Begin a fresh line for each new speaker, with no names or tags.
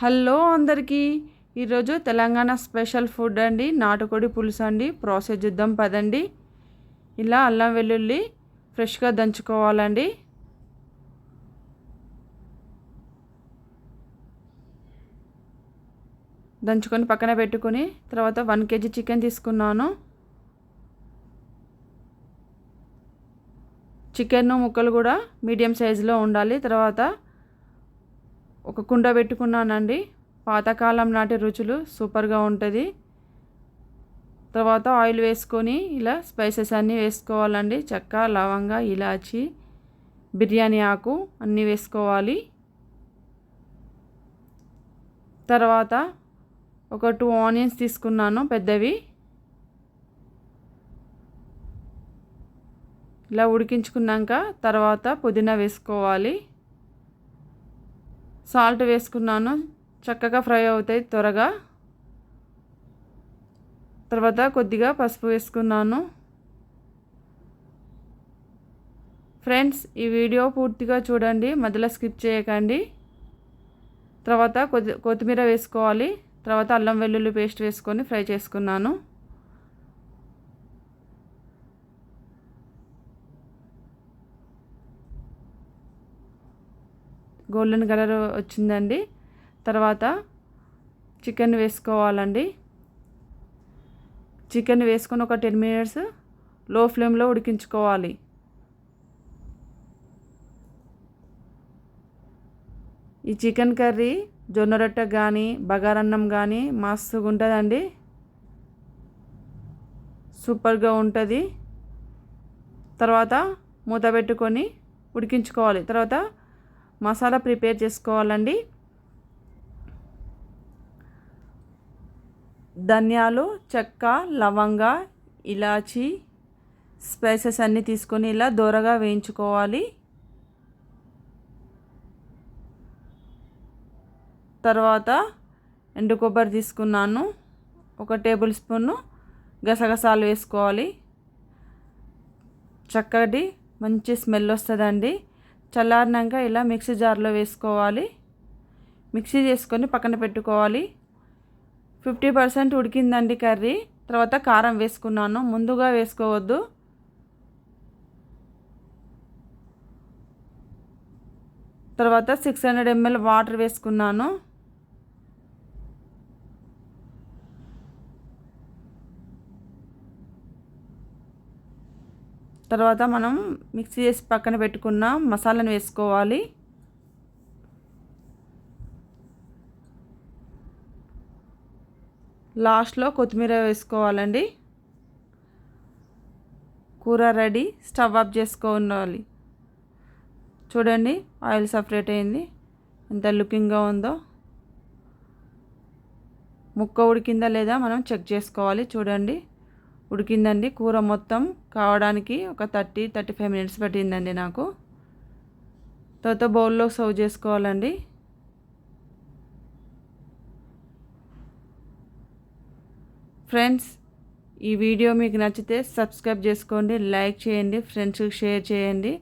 Hello అందరికీ ఈరోజు Telangana special food అండి, నాటుకోడి పులుసు అండి. ప్రాసెస్ చూద్దాం పదండి. ఇలా అల్లం వెల్లుల్లి ఫ్రెష్గా దంచుకోవాలండి. దంచుకొని పక్కన పెట్టుకొని తర్వాత 1 kg చికెన్ తీసుకున్నాను. చికెన్ ముక్కలు కూడా మీడియం సైజులో ఉండాలి. తర్వాత ఒక కుండ పెట్టుకున్నానండి. పాతకాలం నాటి రుచులు సూపర్గా ఉంటుంది. తర్వాత ఆయిల్ వేసుకొని ఇలా స్పైసెస్ అన్నీ వేసుకోవాలండి. చెక్క, లవంగ, ఇలాచి, బిర్యానీ ఆకు అన్నీ వేసుకోవాలి. తర్వాత ఒక 2 ఆనియన్స్ తీసుకున్నాను పెద్దవి. ఇలా ఉడికించుకున్నాక తర్వాత పుదీనా వేసుకోవాలి. సాల్ట్ వేసుకున్నాను, చక్కగా ఫ్రై అవుతాయి త్వరగా. తర్వాత కొద్దిగా పసుపు వేసుకున్నాను. ఫ్రెండ్స్, ఈ వీడియో పూర్తిగా చూడండి, మధ్యలో స్కిప్ చేయకండి. తర్వాత కొత్తిమీర వేసుకోవాలి. తర్వాత అల్లం వెల్లుల్లి పేస్ట్ వేసుకొని ఫ్రై చేసుకున్నాను. గోల్డెన్ కలర్ వచ్చిందండి. తర్వాత చికెన్ వేసుకోవాలండి. చికెన్ వేసుకొని ఒక 10 minutes లో ఫ్లేమ్లో ఉడికించుకోవాలి. ఈ చికెన్ కర్రీ జొన్న రొట్టె కానీ బగారన్నం కానీ మస్తుగా ఉంటుందండి, సూపర్గా ఉంటుంది. తర్వాత మూత పెట్టుకొని ఉడికించుకోవాలి. తర్వాత మసాలా ప్రిపేర్ చేసుకోవాలండి. ధనియాలు, చెక్క, లవంగ, ఇలాచి స్పైసెస్ అన్నీ తీసుకొని ఇలా దోరగా వేయించుకోవాలి. తర్వాత ఎండు కొబ్బరి తీసుకున్నాను, 1 టేబుల్ స్పూన్ గసగసాలు వేసుకోవాలి. చక్కటి మంచి స్మెల్ వస్తుందండి. చల్లారినాక ఇలా మిక్సీ జార్లో వేసుకోవాలి. మిక్సీ చేసుకొని పక్కన పెట్టుకోవాలి. 50% ఉడికిందండి కర్రీ. తర్వాత కారం వేసుకున్నాను, ముందుగా వేసుకోవద్దు. తర్వాత 600 ml వాటర్ వేసుకున్నాను. తర్వాత మనం మిక్సీ చేసి పక్కన పెట్టుకున్న మసాలాను వేసుకోవాలి. లాస్ట్లో కొత్తిమీర వేసుకోవాలండి. కూర రెడీ. స్టవ్ ఆఫ్ చేసుకోవాలి. చూడండి, ఆయిల్ సపరేట్ అయింది, ఎంత లుకింగ్గా ఉందో. ముక్క ఉడికిందా లేదా మనం చెక్ చేసుకోవాలి. చూడండి, ఉడికిందండి. కూర మొత్తం కావడానికి ఒక 30-35 minutes పట్టిందండి నాకు. తర్వాత బౌల్లో సర్వ్ చేసుకోవాలండి. ఫ్రెండ్స్, ఈ వీడియో మీకు నచ్చితే సబ్స్క్రైబ్ చేసుకోండి, లైక్ చేయండి, ఫ్రెండ్స్కి షేర్ చేయండి.